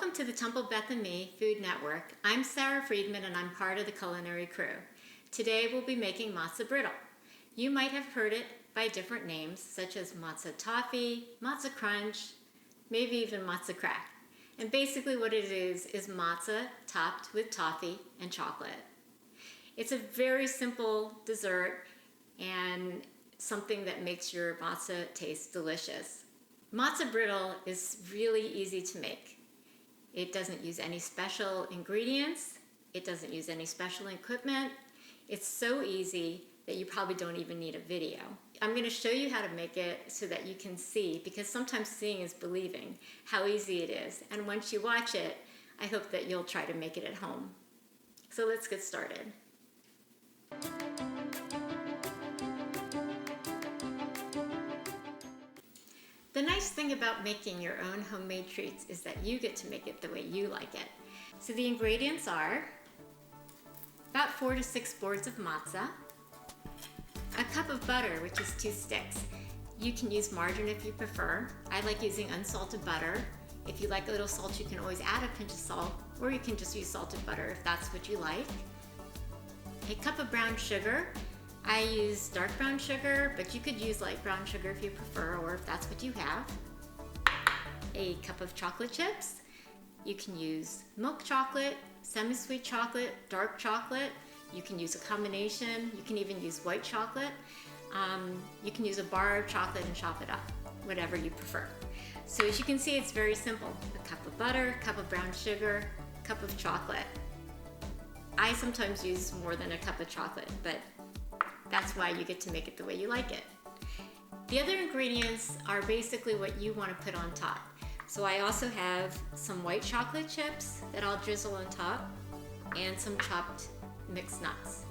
Welcome to the Temple Beth and Me Food Network. I'm Sarah Freedman and I'm part of the culinary crew. Today we'll be making matzah brittle. You might have heard it by different names such as matzah toffee, matzah crunch, maybe even matzah crack. And basically what it is matzah topped with toffee and chocolate. It's a very simple dessert and something that makes your matzah taste delicious. Matzah brittle is really easy to make. It doesn't use any special ingredients. It doesn't use any special equipment. It's so easy that you probably don't even need a video. I'm going to show you how to make it so that you can see, because sometimes seeing is believing, how easy it is. And once you watch it, I hope that you'll try to make it at home. So let's get started. The nice thing about making your own homemade treats is that you get to make it the way you like it. So the ingredients are about 4 to 6 boards of matzah, a cup of butter, which is 2 sticks. You can use margarine if you prefer. I like using unsalted butter. If you like a little salt, you can always add a pinch of salt, or you can just use salted butter if that's what you like. A cup of brown sugar. I use dark brown sugar, but you could use light brown sugar if you prefer, or if that's what you have. A cup of chocolate chips. You can use milk chocolate, semi-sweet chocolate, dark chocolate. You can use a combination. You can even use white chocolate. You can use a bar of chocolate and chop it up, whatever you prefer. So as you can see, it's very simple. A cup of butter, a cup of brown sugar, a cup of chocolate. I sometimes use more than a cup of chocolate, but that's why you get to make it the way you like it. The other ingredients are basically what you want to put on top. So I also have some white chocolate chips that I'll drizzle on top and some chopped mixed nuts.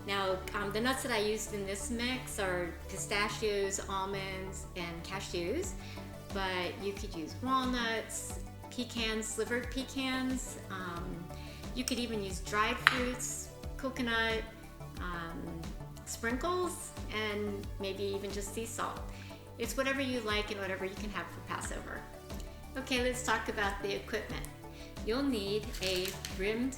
Now, the nuts that I used in this mix are pistachios, almonds, and cashews, but you could use walnuts, pecans, slivered pecans. You could even use dried fruits, coconut, sprinkles, and maybe even just sea salt. It's whatever you like and whatever you can have for Passover. Okay, let's talk about the equipment. You'll need a rimmed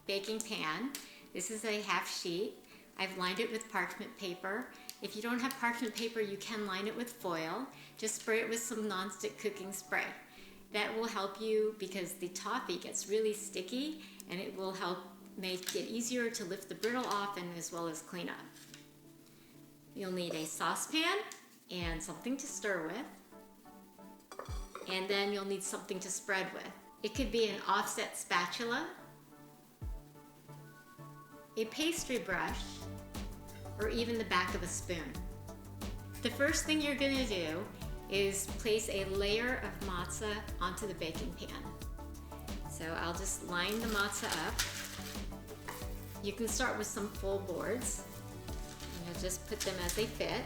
baking pan. This is a half sheet. I've lined it with parchment paper. If you don't have parchment paper, you can line it with foil. Just spray it with some nonstick cooking spray. That will help you because the toffee gets really sticky, and it will help make it easier to lift the brittle off and as well as clean up. You'll need a saucepan and something to stir with, and then you'll need something to spread with. It could be an offset spatula, a pastry brush, or even the back of a spoon. The first thing you're going to do is place a layer of matzah onto the baking pan. So I'll just line the matzah up. You can start with some full boards. You'll just put them as they fit.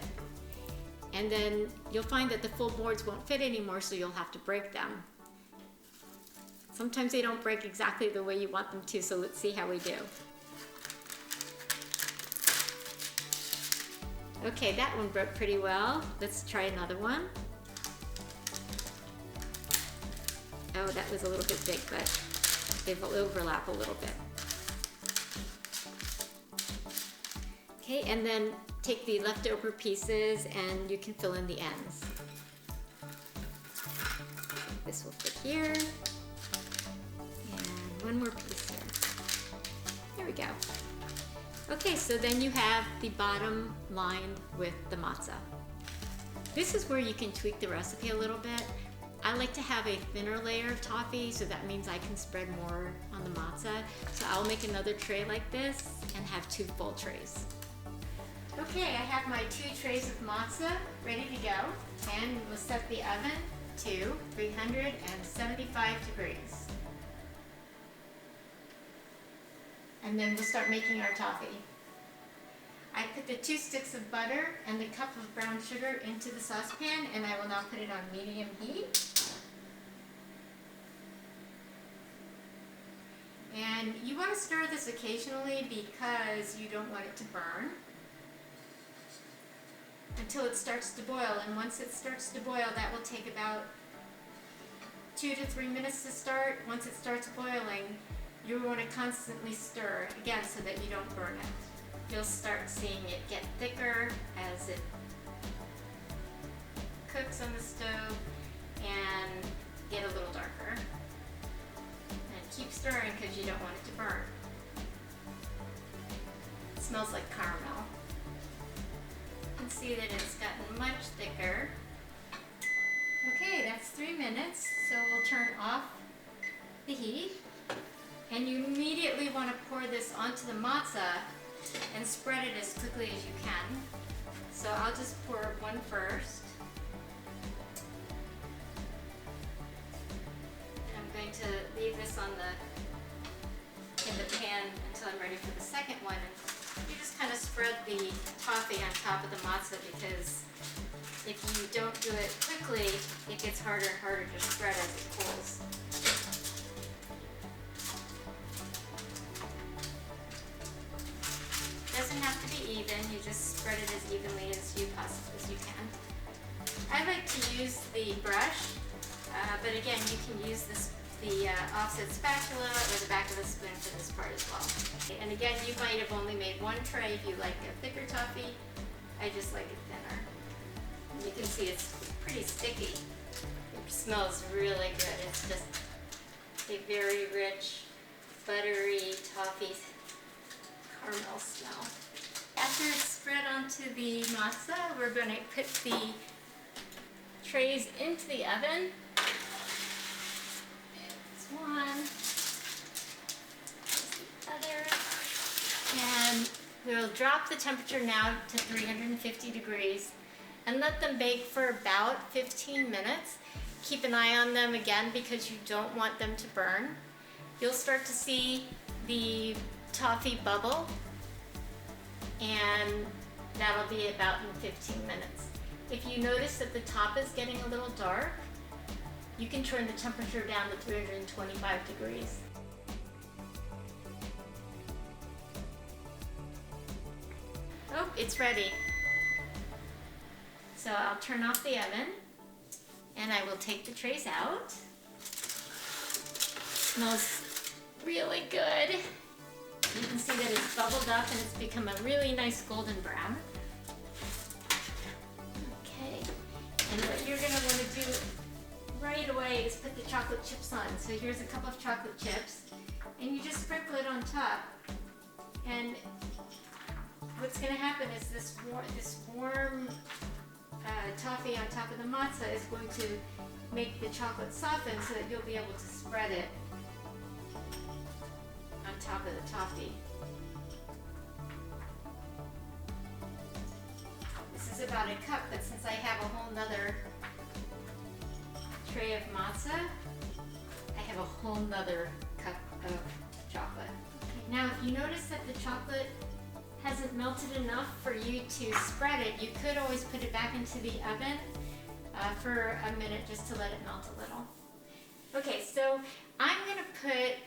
And then you'll find that the full boards won't fit anymore, so you'll have to break them. Sometimes they don't break exactly the way you want them to, so let's see how we do. Okay, that one broke pretty well. Let's try another one. Oh, that was a little bit big, but they will overlap a little bit. Okay, and then take the leftover pieces and you can fill in the ends. This will fit here. And one more piece here. There we go. Okay, so then you have the bottom lined with the matzah. This is where you can tweak the recipe a little bit. I like to have a thinner layer of toffee, so that means I can spread more on the matzah. So I'll make another tray like this and have 2 full trays. Okay, I have my 2 trays of matzah ready to go, and we'll set the oven to 375 degrees. And then we'll start making our toffee. I put the 2 sticks of butter and the cup of brown sugar into the saucepan, and I will now put it on medium heat. And you want to stir this occasionally because you don't want it to burn until it starts to boil. And once it starts to boil, that will take about 2 to 3 minutes to start. Once it starts boiling, you want to constantly stir, again, so that you don't burn it. You'll start seeing it get thicker as it cooks on the stove and get a little darker. And keep stirring because you don't want it to burn. It smells like caramel. You can see that it's gotten much thicker. Okay, that's 3 minutes, so we'll turn off the heat. And you immediately want to pour this onto the matzah and spread it as quickly as you can. So I'll just pour one first. And I'm going to leave this in the pan until I'm ready for the second one. And you just kind of spread the toffee on top of the matzah, because if you don't do it quickly, it gets harder and harder to spread as it cools. It doesn't have to be even, you just spread it as evenly as you can. I like to use the brush, but again, you can use the offset spatula or the back of the spoon for this part as well. And again, you might have only made one tray if you like a thicker toffee. I just like it thinner. You can see it's pretty sticky. It smells really good. It's just a very rich, buttery toffee caramel smell. After it's spread onto the matzah, we're going to put the trays into the oven. There's one, there's the other, and we'll drop the temperature now to 350 degrees. And let them bake for about 15 minutes. Keep an eye on them again because you don't want them to burn. You'll start to see the toffee bubble, and that'll be about in 15 minutes. If you notice that the top is getting a little dark, you can turn the temperature down to 325 degrees. Oh, it's ready. So I'll turn off the oven and I will take the trays out. Smells really good. You can see that it's bubbled up and it's become a really nice golden brown. Okay, and what you're gonna wanna do right away is put the chocolate chips on. So here's a couple of chocolate chips and you just sprinkle it on top. And what's gonna happen is this warm toffee on top of the matzah is going to make the chocolate soften so that you'll be able to spread it on top of the toffee. This is about a cup, but since I have a whole nother tray of matzah, I have a whole nother cup of chocolate. Okay, now if you notice that the chocolate hasn't melted enough for you to spread it, you could always put it back into the oven for a minute just to let it melt a little. Okay, so I'm gonna put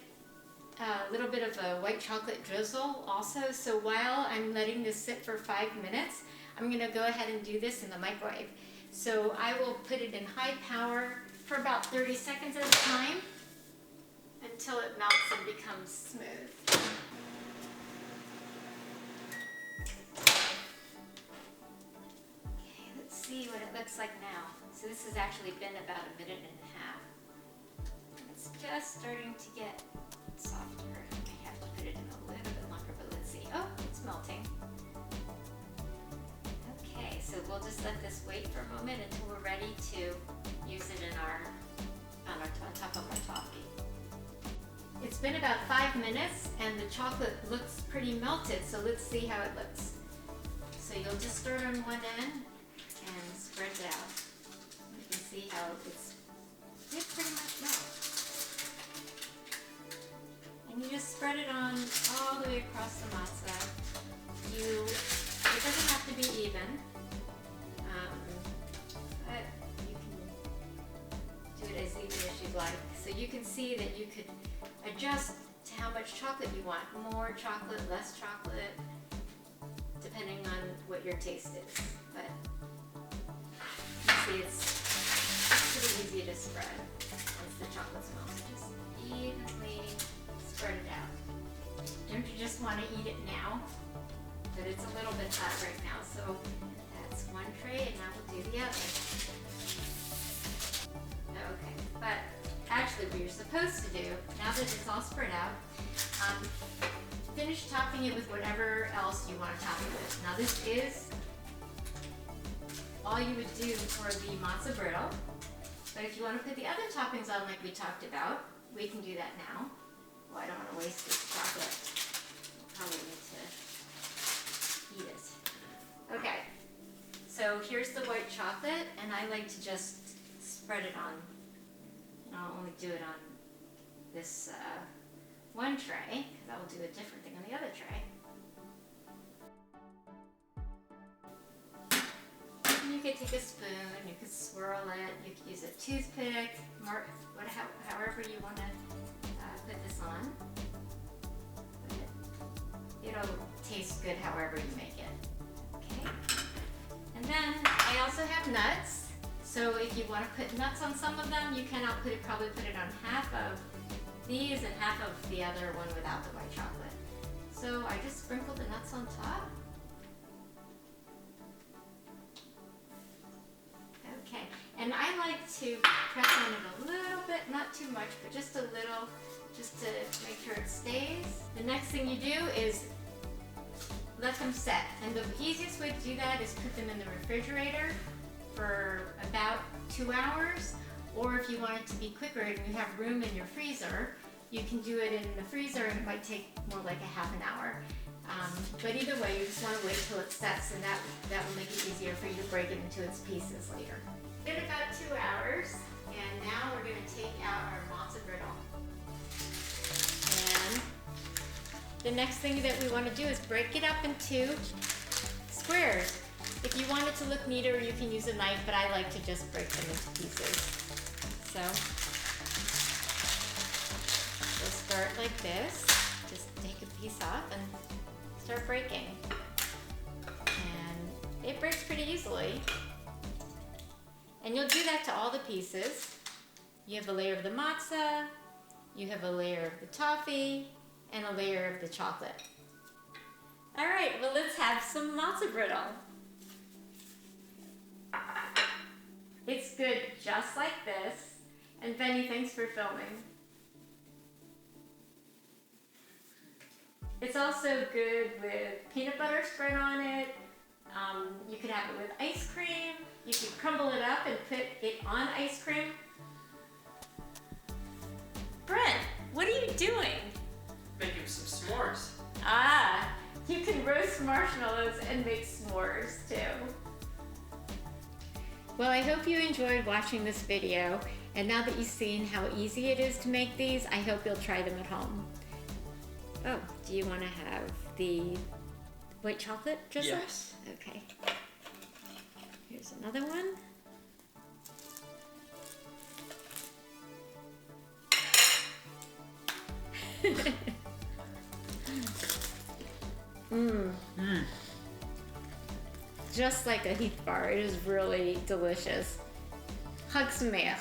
a little bit of a white chocolate drizzle also. So while I'm letting this sit for 5 minutes, I'm gonna go ahead and do this in the microwave. So I will put it in high power for about 30 seconds at a time until it melts and becomes smooth. See what it looks like now. So this has actually been about a minute and a half. It's just starting to get softer. I have to put it in a little bit longer, but let's see. Oh, it's melting. Okay, so we'll just let this wait for a moment until we're ready to use it on top of our toffee. It's been about 5 minutes and the chocolate looks pretty melted, so let's see how it looks. So you'll just start on one end and spread it out. You can see how it pretty much melts. And you just spread it on all the way across the matzah. It doesn't have to be even, but you can do it as even as you'd like. So you can see that you could adjust to how much chocolate you want. More chocolate, less chocolate, depending on what your taste is. But see, it's pretty easy to spread once the chocolate's melted. Just evenly spread it out. Don't you just want to eat it now? But it's a little bit hot right now, so that's one tray, and now we'll do the other. Okay, but actually what you're supposed to do, now that it's all spread out, finish topping it with whatever else you want to top it with. Now this is all you would do for the Matzah Brittle, but if you want to put the other toppings on like we talked about, we can do that now. Well, I don't want to waste this chocolate. We'll probably need to eat it. Okay, so here's the white chocolate, and I like to just spread it on. I'll only do it on this one tray, because I will do a different thing on the other tray. And you could take a spoon, you could swirl it, you could use a toothpick, however you want to put this on. It'll taste good however you make it. Okay. And then I also have nuts. So if you want to put nuts on some of them, you can. I'll probably put it on half of these and half of the other one without the white chocolate. So I just sprinkle the nuts on top. Okay, and I like to press on it a little bit, not too much, but just a little, just to make sure it stays. The next thing you do is let them set. And the easiest way to do that is put them in the refrigerator for about 2 hours. Or if you want it to be quicker and you have room in your freezer, you can do it in the freezer and it might take more like a half an hour. But either way, you just want to wait till it sets, and that will make it easier for you to break it into its pieces later. In about 2 hours, and now we're going to take out our Matzah Brittle. And the next thing that we want to do is break it up into squares. If you want it to look neater, you can use a knife, but I like to just break them into pieces. So we'll start like this. Just take a piece off and start breaking. And it breaks pretty easily. And you'll do that to all the pieces. You have a layer of the matzah, you have a layer of the toffee, and a layer of the chocolate. All right, well, let's have some Matzah Brittle. It's good just like this. And Benny, thanks for filming. It's also good with peanut butter spread on it. You could have it with ice cream. You could crumble it up and put it on ice cream. Brent, what are you doing? Making some s'mores. Ah, you can roast marshmallows and make s'mores too. Well, I hope you enjoyed watching this video, and now that you've seen how easy it is to make these, I hope you'll try them at home. Oh, do you want to have the white chocolate drizzle? Yes. Okay. Here's another one. Just like a Heath bar, it is really delicious. Hug some mayo.